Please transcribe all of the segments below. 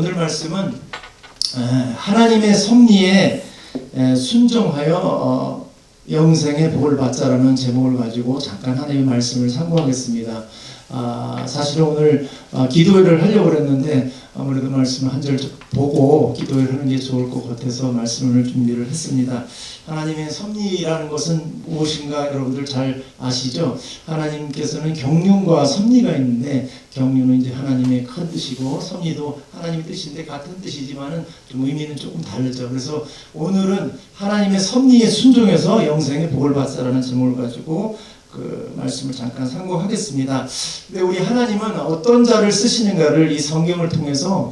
오늘 말씀은 하나님의 섭리에 순종하여 영생의 복을 받자라는 제목을 가지고 잠깐 하나님의 말씀을 상고하겠습니다. 사실은 오늘 기도회를 하려고 그랬는데 아무래도 말씀을 한 절 보고 기도회를 하는 게 좋을 것 같아서 말씀을 준비를 했습니다. 하나님의 섭리라는 것은 무엇인가 여러분들 잘 아시죠? 하나님께서는 경륜과 섭리가 있는데 경륜은 이제 하나님의 큰 뜻이고 섭리도 하나님의 뜻인데 같은 뜻이지만은 좀 의미는 조금 다르죠. 그래서 오늘은 하나님의 섭리에 순종해서 영생의 복을 받자라는 제목을 가지고 그 말씀을 잠깐 상고하겠습니다. 근데 우리 하나님은 어떤 자를 쓰시는가를 이 성경을 통해서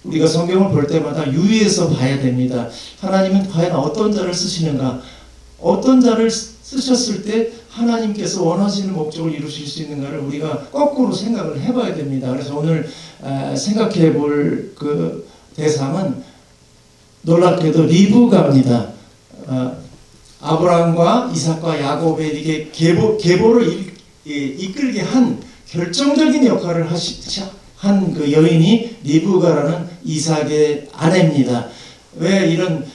우리가 성경을 볼 때마다 유의해서 봐야 됩니다. 하나님은 과연 어떤 자를 쓰시는가, 어떤 자를 쓰셨을 때 하나님께서 원하시는 목적을 이루실 수 있는가를 우리가 거꾸로 생각을 해봐야 됩니다. 그래서 오늘 생각해 볼 그 대상은 놀랍게도 리브가입니다. 아브라함과 이삭과 야곱의 이게 계보를 이끌게 한 결정적인 역할을 한 그 여인이 리브가라는 이삭의 아내입니다. 왜 이런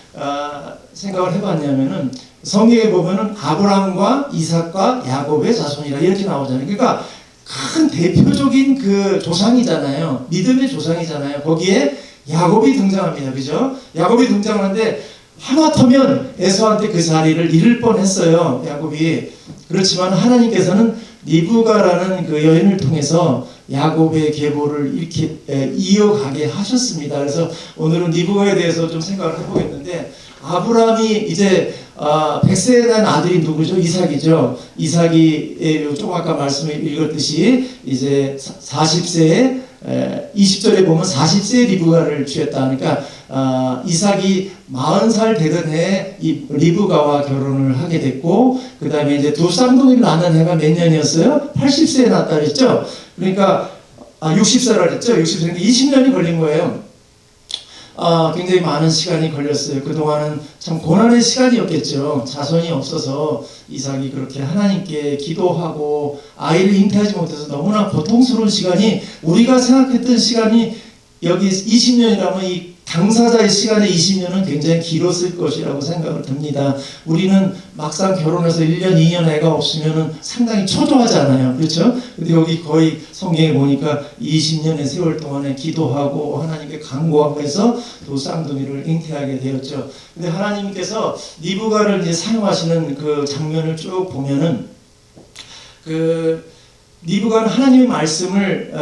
생각을 해봤냐면은 성경에 보면은 아브라함과 이삭과 야곱의 자손이라 이렇게 나오잖아요. 그러니까 큰 대표적인 그 조상이잖아요. 믿음의 조상이잖아요. 거기에 야곱이 등장합니다. 그죠? 야곱이 등장하는데 하마터면 에서한테 그 자리를 잃을 뻔했어요. 야곱이. 그렇지만 하나님께서는 리브가라는 그 여인을 통해서 야곱의 계보를 이렇게 이어가게 하셨습니다. 그래서 오늘은 리브가에 대해서 좀 생각을 해보겠는데 아브라함이 이제 100세에 난 아들이 누구죠? 이삭이죠. 이삭이 조금 아까 말씀을 읽었듯이 이제 40세에 20절에 보면 40세에 리브가를 취했다. 그러니까 이삭이 40살 되던 해에 이 리브가와 결혼을 하게 됐고 그 다음에 이제 두 쌍둥이를 낳는 해가 몇 년이었어요? 80세에 낳았다 그랬죠. 그러니까 60세라 그랬죠. 60세, 20년이 걸린 거예요. 굉장히 많은 시간이 걸렸어요. 그동안은 참 고난의 시간이었겠죠. 자손이 없어서 이삭이 그렇게 하나님께 기도하고 아이를 잉태하지 못해서 너무나 고통스러운 시간이 우리가 생각했던 시간이 여기 20년이라면 이 당사자의 시간의 20년은 굉장히 길었을 것이라고 생각을 듭니다. 우리는 막상 결혼해서 1년, 2년 애가 없으면 상당히 초조하잖아요. 그렇죠? 근데 여기 거의 성경에 보니까 20년의 세월 동안에 기도하고 하나님께 간구하고 해서 두 쌍둥이를 잉태하게 되었죠. 근데 하나님께서 리브가를 이제 사용하시는 그 장면을 쭉 보면은 그 리브가는 하나님의 말씀을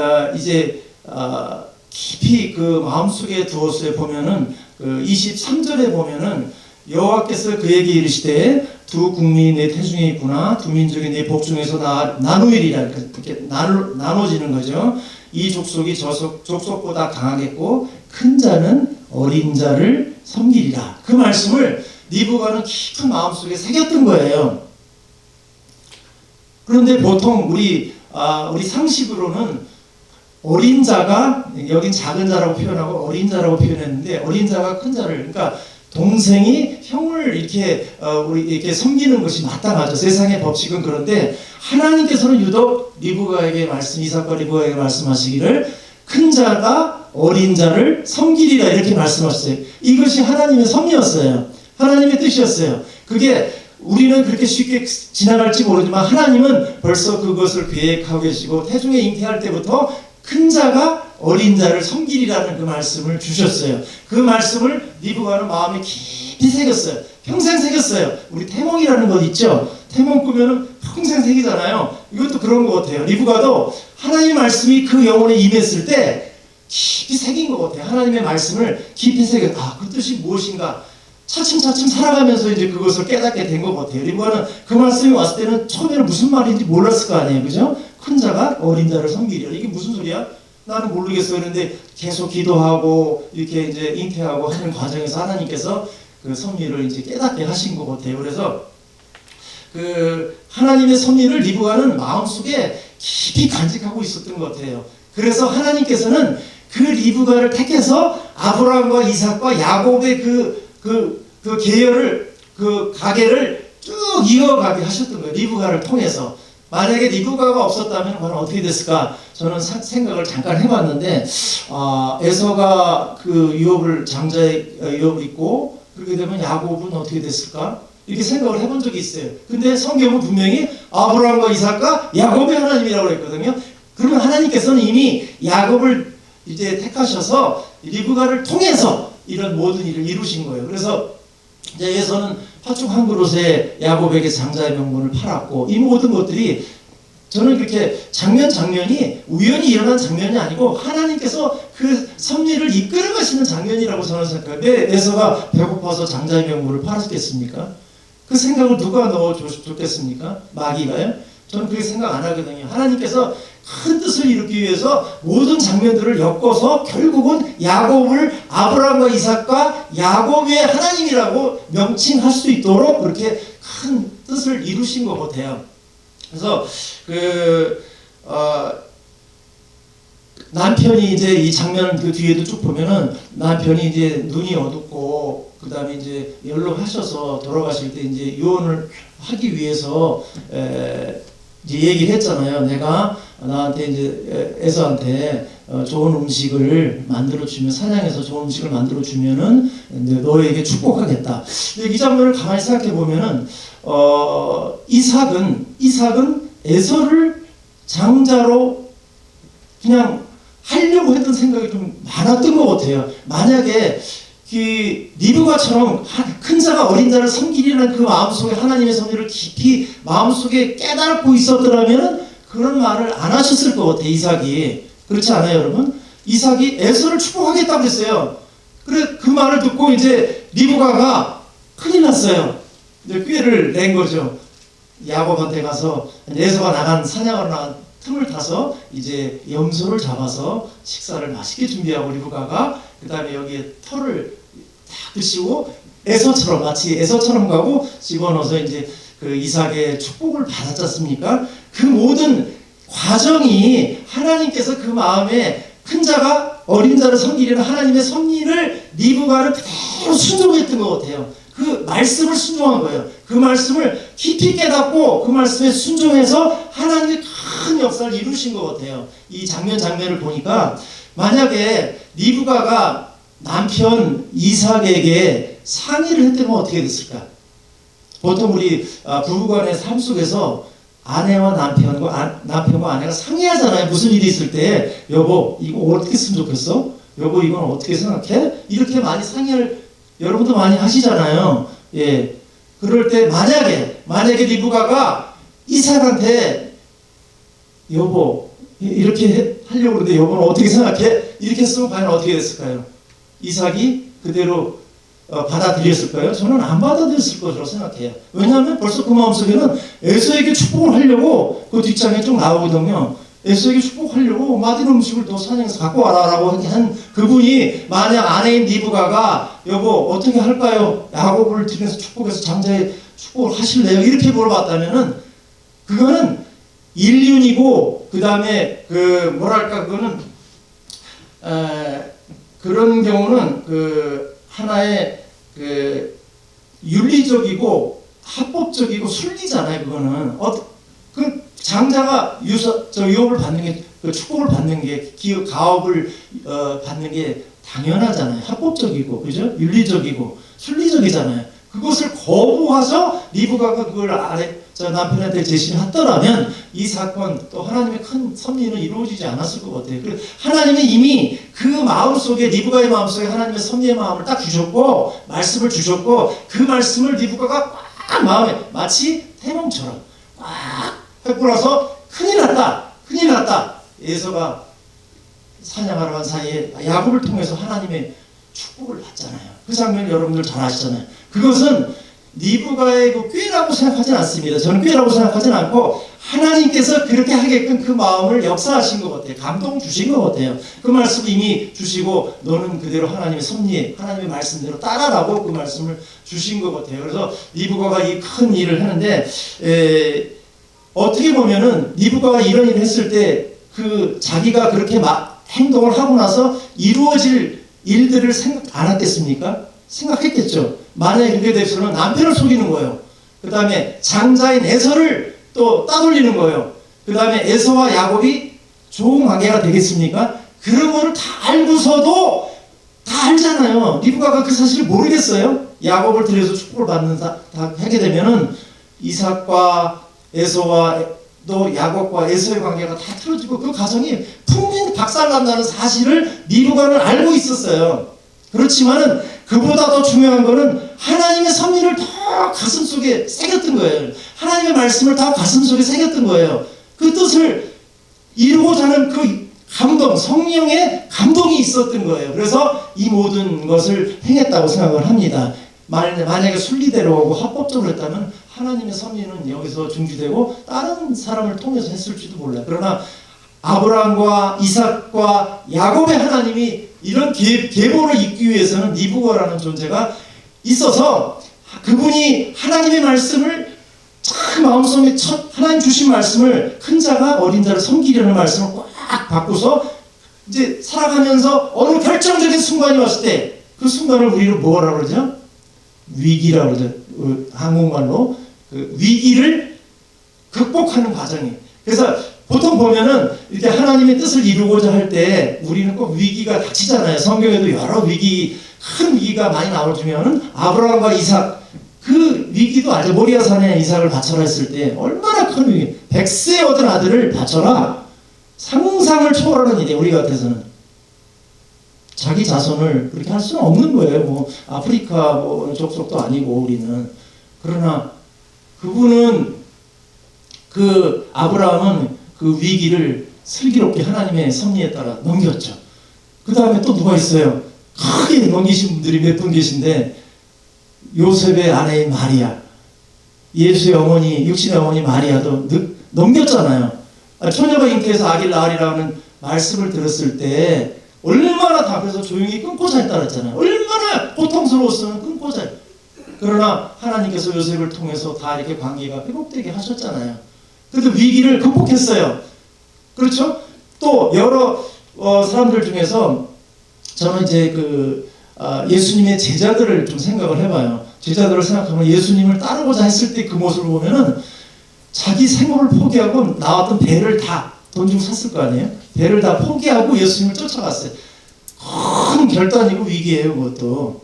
깊이 그 마음속에 두었어요. 보면은 그 23절에 보면은 여호와께서 그에게 이르시되 두 국민이 내 태중에 있구나 두 민족이 내 복중에서 나누이리라 이렇게 나눠지는 거죠. 이 족속이 저 족속보다 강하겠고 큰 자는 어린 자를 섬기리라. 그 말씀을 리브가는 깊은 마음속에 새겼던 거예요. 그런데 보통 우리 상식으로는 어린 자가 여긴 작은 자라고 표현하고 어린 자라고 표현했는데 어린 자가 큰 자를 그러니까 동생이 형을 이렇게 섬기는 것이 마땅하죠. 세상의 법칙은 그런데 하나님께서는 유독 이삭과 리브가에게 말씀하시기를 큰 자가 어린 자를 섬기리라 이렇게 말씀하셨어요. 이것이 하나님의 섭리였어요. 하나님의 뜻이었어요. 그게 우리는 그렇게 쉽게 지나갈지 모르지만 하나님은 벌써 그것을 계획하고 계시고 태중에 잉태할 때부터 큰 자가 어린 자를 섬기리라는 그 말씀을 주셨어요. 그 말씀을 리브가는 마음에 깊이 새겼어요. 평생 새겼어요. 우리 태몽이라는 것 있죠? 태몽 꾸면은 평생 새기잖아요. 이것도 그런 것 같아요. 리브가도 하나님의 말씀이 그 영혼에 임했을 때 깊이 새긴 것 같아요. 하나님의 말씀을 깊이 새겨. 그 뜻이 무엇인가? 차츰차츰 살아가면서 이제 그것을 깨닫게 된 것 같아요. 리브가는 그 말씀이 왔을 때는 처음에는 무슨 말인지 몰랐을 거 아니에요. 그죠? 큰 자가 어린 자를 섬기리라. 이게 무슨 소리야? 나는 모르겠어. 그런데 계속 기도하고 이렇게 이제 잉태하고 하는 과정에서 하나님께서 그 섭리를 이제 깨닫게 하신 것 같아요. 그래서 그 하나님의 섭리를 리브가는 마음속에 깊이 간직하고 있었던 것 같아요. 그래서 하나님께서는 그 리브가를 택해서 아브라함과 이삭과 야곱의 그 계열을 그 가계를 쭉 이어가게 하셨던 거예요. 리브가를 통해서. 만약에 리브가가 없었다면 과연 어떻게 됐을까? 저는 생각을 잠깐 해봤는데, 에서가 그 유업을 장자의 유업을 입고 그렇게 되면 야곱은 어떻게 됐을까? 이렇게 생각을 해본 적이 있어요. 근데 성경은 분명히 아브라함과 이삭과 야곱의 하나님이라고 했거든요. 그러면 하나님께서는 이미 야곱을 이제 택하셔서 리브가를 통해서 이런 모든 일을 이루신 거예요. 그래서 이제 에서는 팥죽 한 그릇에 야곱에게 장자의 명분을 팔았고, 이 모든 것들이 저는 그렇게 장면이 우연히 일어난 장면이 아니고 하나님께서 그 섭리를 이끌어 가시는 장면이라고 저는 생각해요. 왜 에서가 배고파서 장자의 명분을 팔았겠습니까? 그 생각을 누가 넣어줬겠습니까? 마귀가요? 저는 그렇게 생각 안 하거든요. 하나님께서 큰 뜻을 이루기 위해서 모든 장면들을 엮어서 결국은 야곱을 아브라함과 이삭과 야곱의 하나님이라고 명칭할 수 있도록 그렇게 큰 뜻을 이루신 것 같아요. 그래서 남편이 이제 이 장면 그 뒤에도 쭉 보면은 남편이 이제 눈이 어둡고 그 다음에 이제 연로하셔서 돌아가실 때 이제 유언을 하기 위해서 이제 얘기를 했잖아요. 내가 나한테 이제 에서한테 좋은 음식을 만들어 주면, 사냥해서 좋은 음식을 만들어 주면은 너에게 축복하겠다. 근데 이 장면을 가만히 생각해 보면은 이삭은 에서를 장자로 그냥 하려고 했던 생각이 좀 많았던 것 같아요. 만약에 리브가처럼 큰 자가 어린 자를 섬기리라는 그 마음속에 하나님의 섭리를 깊이 마음속에 깨닫고 있었더라면 그런 말을 안 하셨을 것 같아요. 이삭이. 그렇지 않아요, 여러분? 이삭이 에서를 축복하겠다고 했어요. 그래, 그 말을 듣고 이제 리브가가 큰일 났어요. 이제 꾀를 낸 거죠. 야곱한테 가서 에서가 사냥하러 나간 틈을 타서 이제 염소를 잡아서 식사를 맛있게 준비하고, 리브가가 그 다음에 여기에 털을 딱 드시고 마치 에서처럼 가고 집어넣어서 이제 그 이삭의 축복을 받았지 않습니까? 그 모든 과정이 하나님께서 그 마음에 큰 자가 어린 자를 섬기려는 하나님의 섭리를 리브가를 그대로 순종했던 것 같아요. 그 말씀을 순종한 거예요. 그 말씀을 깊이 깨닫고 그 말씀에 순종해서 하나님의 큰 역사를 이루신 것 같아요. 이 장면을 보니까 만약에 리브가가 남편 이삭에게 상의를 했다면 어떻게 됐을까? 보통 우리 부부간의 삶 속에서 아내와 남편과 아내가 상의하잖아요. 무슨 일이 있을 때, 여보 이거 어떻게 했으면 좋겠어? 여보 이건 어떻게 생각해? 이렇게 많이 상의를 여러분도 많이 하시잖아요. 예. 그럴 때 만약에 리브가가 이삭한테 여보 이렇게 하려고 그러는데 여보는 어떻게 생각해? 이렇게 했으면 과연 어떻게 됐을까요? 이삭이 그대로 받아들였을까요? 저는 안 받아들였을 것으로 생각해요. 왜냐하면 벌써 그 마음속에는 에서에게 축복을 하려고 그 뒷장에 좀 나오거든요. 에서에게 축복하려고 맛있는 음식을 더 사냥해서 갖고 와라라고 한 그분이 만약 아내인 리브가가 여보 어떻게 할까요? 야곱을 들여서 축복해서 장자의 축복을 하실래요? 이렇게 물어봤다면은 그거는 인륜이고 그 다음에 그거는 그런 경우는 하나의 윤리적이고 합법적이고 순리잖아요. 그거는 그 장자가 유업을 받는 게, 축복을 받는 게, 가업을 받는 게 당연하잖아요. 합법적이고, 그죠? 윤리적이고, 순리적이잖아요. 그것을 거부해서 리브가가 그걸 남편한테 제시했더라면 이 사건 또 하나님의 큰 섭리는 이루어지지 않았을 것 같아요. 하나님은 이미 그 마음속에, 리브가의 마음속에 하나님의 섭리의 마음을 딱 주셨고, 말씀을 주셨고, 그 말씀을 리브가가 꽉 마음에 마치 태몽처럼 꽉 해고 나서 큰일 났다. 에서가 사냥하러 간 사이에 야곱을 통해서 하나님의 축복을 받잖아요. 그 장면 여러분들 잘 아시잖아요. 그것은 리브가의 꾀라고 생각하지는 않습니다. 저는 꾀라고 생각하지는 않고 하나님께서 그렇게 하게끔 그 마음을 역사하신 것 같아요. 감동 주신 것 같아요. 그 말씀을 이미 주시고 너는 그대로 하나님의 섭리, 하나님의 말씀대로 따라라고 그 말씀을 주신 것 같아요. 그래서 리브가가 이 큰 일을 하는데 어떻게 보면은 리브가가 이런 일을 했을 때 자기가 그렇게 행동을 하고 나서 이루어질 일들을 생각 안 했겠습니까? 생각했겠죠. 만약에 그렇게 됐으면 남편을 속이는 거예요. 그 다음에 장자인 에서를 또 따돌리는 거예요. 그 다음에 에서와 야곱이 좋은 관계가 되겠습니까? 그런 거를 다 알고서도 다 알잖아요. 리브가가 그 사실을 모르겠어요. 야곱을 들여서 축복을 다 하게 되면은 이삭과 에서와 또 야곱과 에서의 관계가 다 틀어지고 그 가정이 풍진 박살난다는 사실을 리브가는 알고 있었어요. 그렇지만은 그보다 더 중요한 거는 하나님의 섭리를 더 가슴속에 새겼던 거예요. 하나님의 말씀을 더 가슴속에 새겼던 거예요. 그 뜻을 이루고자 하는 그 감동, 성령의 감동이 있었던 거예요. 그래서 이 모든 것을 행했다고 생각을 합니다. 만약에 순리대로 하고 합법적으로 했다면 하나님의 섭리는 여기서 중지되고 다른 사람을 통해서 했을지도 몰라요. 그러나 아브라함과 이삭과 야곱의 하나님이 이런 계보를 잇기 위해서는 리브가라는 존재가 있어서 그분이 하나님의 말씀을 참 마음속에 하나님 주신 말씀을 큰 자가 어린 자를 섬기려는 말씀을 꽉 받고서 이제 살아가면서 어느 결정적인 순간이 왔을 때 그 순간을 우리는 뭐라 그러죠? 위기라고 그러죠. 한국말로 그 위기를 극복하는 과정이. 그래서 보통 보면은 이렇게 하나님의 뜻을 이루고자 할 때 우리는 꼭 위기가 닥치잖아요. 성경에도 여러 큰 위기가 많이 나오지만은 아브라함과 이삭 그 위기도 알죠. 모리아 산에 이삭을 바쳐라 했을 때 얼마나 큰 위기. 100세 얻은 아들을 바쳐라. 상상을 초월하는 일이에요. 우리 같아서는. 자기 자손을 그렇게 할 수는 없는 거예요. 뭐 아프리카 뭐 족속도 아니고 우리는. 그러나 그분은 그 아브라함은 그 위기를 슬기롭게 하나님의 섭리에 따라 넘겼죠. 그 다음에 또 누가 있어요? 크게 넘기신 분들이 몇 분 계신데 요셉의 아내인 마리아, 예수의 어머니, 육신의 어머니 마리아도 넘겼잖아요. 처녀가 잉태해서 아기를 낳으리라는 말씀을 들었을 때 얼마나 답해서 조용히 끊고자 했다 그랬잖아요. 얼마나 고통스러웠으면 끊고자 했다. 그러나 하나님께서 요셉을 통해서 다 이렇게 관계가 회복되게 하셨잖아요. 그래도 위기를 극복했어요. 그렇죠? 또 여러 사람들 중에서 저는 이제 예수님의 제자들을 좀 생각을 해봐요. 제자들을 생각하면 예수님을 따르고자 했을 때 그 모습을 보면은 자기 생업을 포기하고 나왔던 배를 다 돈 주고 샀을 거 아니에요? 배를 다 포기하고 예수님을 쫓아갔어요. 큰 결단이고 위기예요, 그것도.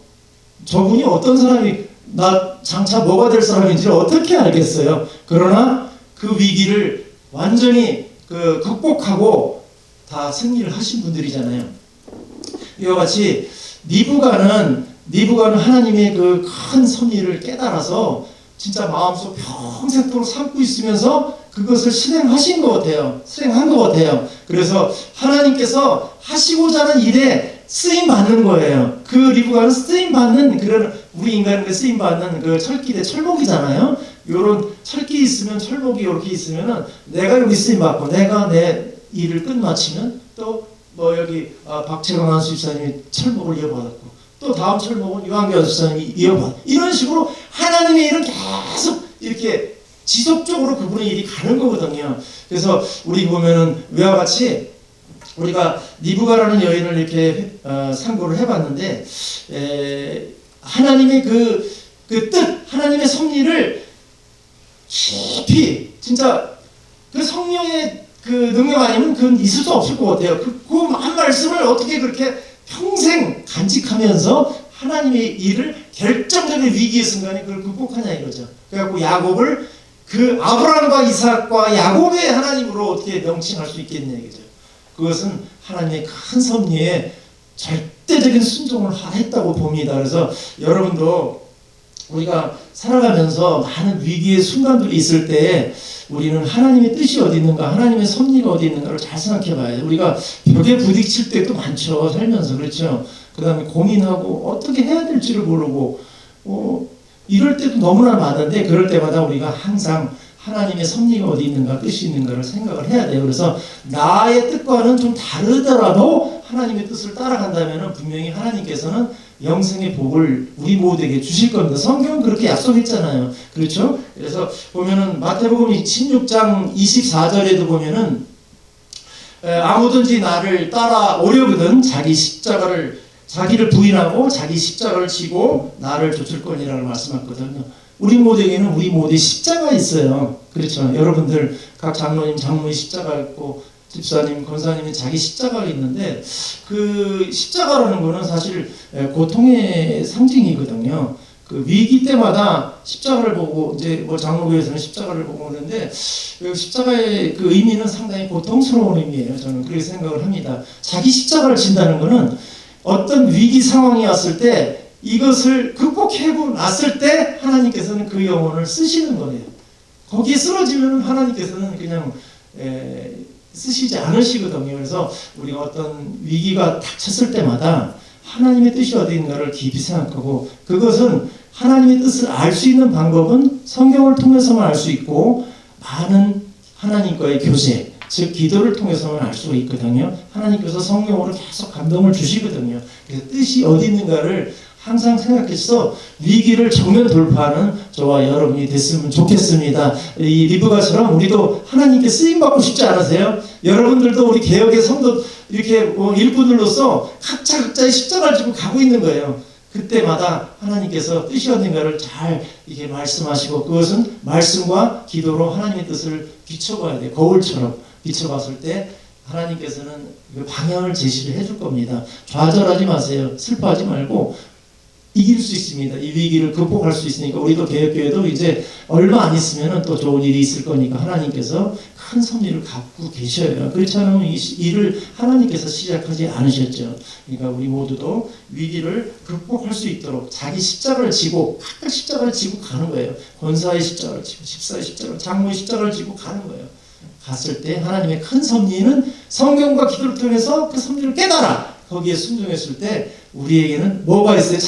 저분이 어떤 사람이 나 장차 뭐가 될 사람인지를 어떻게 알겠어요? 그러나 그 위기를 완전히 극복하고 다 승리를 하신 분들이잖아요. 이와 같이 리브가는 하나님의 그 큰 섭리를 깨달아서 진짜 마음속 평생토록 삼고 있으면서 그것을 실행하신 것 같아요. 수행한 것 같아요. 그래서 하나님께서 하시고자 하는 일에 쓰임 받는 거예요. 그 리브가는 쓰임 받는 그런 우리 인간에게 쓰임 받는 그 철기대 철목이잖아요. 요런 철기 있으면 철목이 이렇게 있으면은 내가 여기 쓰임 받고 내가 내 일을 끝마치면 또 뭐 여기 박채광 안수집사님이 철목을 이어받았고 또 다음 철목은 유한기 안수집사님이 이어받았고 이런 식으로 하나님의 일은 계속 이렇게 지속적으로 그분의 일이 가는 거거든요. 그래서 우리 보면은 위와 같이 우리가 리브가라는 여인을 이렇게 상고를 해봤는데 하나님의 그 뜻, 하나님의 섭리를 깊이 진짜 그 성령의 그 능력 아니면 그건 있을 수 없을 것 같아요. 그 한 말씀을 어떻게 그렇게 평생 간직하면서 하나님의 일을 결정적인 위기의 순간에 그걸 극복하냐 이거죠. 그래갖고 야곱을 그 아브라함과 이삭과 야곱의 하나님으로 어떻게 명칭할 수 있겠냐 이거죠. 그것은 하나님의 큰 섭리에 절대적인 순종을 했다고 봅니다. 그래서 여러분도 우리가 살아가면서 많은 위기의 순간들이 있을 때 우리는 하나님의 뜻이 어디 있는가, 하나님의 섭리가 어디 있는가를 잘 생각해 봐야 돼요. 우리가 벽에 부딪힐 때도 많죠. 살면서. 그렇죠. 그 다음에 고민하고 어떻게 해야 될지를 모르고 이럴 때도 너무나 많은데 그럴 때마다 우리가 항상 하나님의 섭리가 어디 있는가, 뜻이 있는가를 생각을 해야 돼요. 그래서 나의 뜻과는 좀 다르더라도 하나님의 뜻을 따라간다면 분명히 하나님께서는 영생의 복을 우리 모두에게 주실 겁니다. 성경은 그렇게 약속했잖아요. 그렇죠? 그래서 보면은 마태복음 16장 24절에도 보면은 아무든지 나를 따라오려거든 자기를 부인하고 자기 십자가를 지고 나를 좇을 거니라고 말씀했거든요. 우리 모두에게는 우리 모두의 십자가 있어요. 그렇죠. 여러분들 각 장로님, 장모님 십자가 있고 집사님, 권사님이 자기 십자가가 있는데 그 십자가라는 거는 사실 고통의 상징이거든요. 그 위기 때마다 십자가를 보고 이제 뭐 장로교에서는 십자가를 보고 그러는데 그 십자가의 그 의미는 상당히 고통스러운 의미예요. 저는 그렇게 생각을 합니다. 자기 십자가를 진다는 거는 어떤 위기 상황이 왔을 때 이것을 극복하고 났을 때 하나님께서는 그 영혼을 쓰시는 거예요. 거기에 쓰러지면 하나님께서는 그냥 쓰시지 않으시거든요. 그래서 우리가 어떤 위기가 닥쳤을 때마다 하나님의 뜻이 어디인가를 깊이 생각하고 그것은 하나님의 뜻을 알 수 있는 방법은 성경을 통해서만 알 수 있고 많은 하나님과의 교제, 즉 기도를 통해서만 알 수가 있거든요. 하나님께서 성령으로 계속 감동을 주시거든요. 그래서 뜻이 어디 있는가를 항상 생각해서 위기를 정면 돌파하는 저와 여러분이 됐으면 좋겠습니다. 이 리브가처럼 우리도 하나님께 쓰임받고 싶지 않으세요? 여러분들도 우리 개혁의 성도 이렇게 일꾼들로서 각자의 십자가를 지고 가고 있는 거예요. 그때마다 하나님께서 뜻이 어딘가를 잘 이렇게 말씀하시고 그것은 말씀과 기도로 하나님의 뜻을 비춰봐야 돼요. 거울처럼 비춰봤을 때 하나님께서는 그 방향을 제시를 해줄 겁니다. 좌절하지 마세요. 슬퍼하지 말고 이길 수 있습니다. 이 위기를 극복할 수 있으니까 우리도 개혁교회도 이제 얼마 안 있으면 또 좋은 일이 있을 거니까 하나님께서 큰 섭리를 갖고 계셔요. 그렇지 않으면 이 일을 하나님께서 시작하지 않으셨죠. 그러니까 우리 모두도 위기를 극복할 수 있도록 자기 십자가를 지고 각각 십자가를 지고 가는 거예요. 권사의 십자가를 지고 집사의 십자가를 장모의 십자가를 지고 가는 거예요. 갔을 때 하나님의 큰 섭리는 성경과 기도를 통해서 그 섭리를 깨달아 거기에 순종했을 때 우리에게는 뭐가 있어요?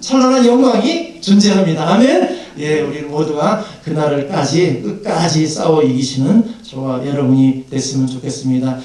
찬란한 영광이 존재합니다. 아멘. 예, 우리 모두가 그날을까지 끝까지 싸워 이기시는 저와 여러분이 됐으면 좋겠습니다.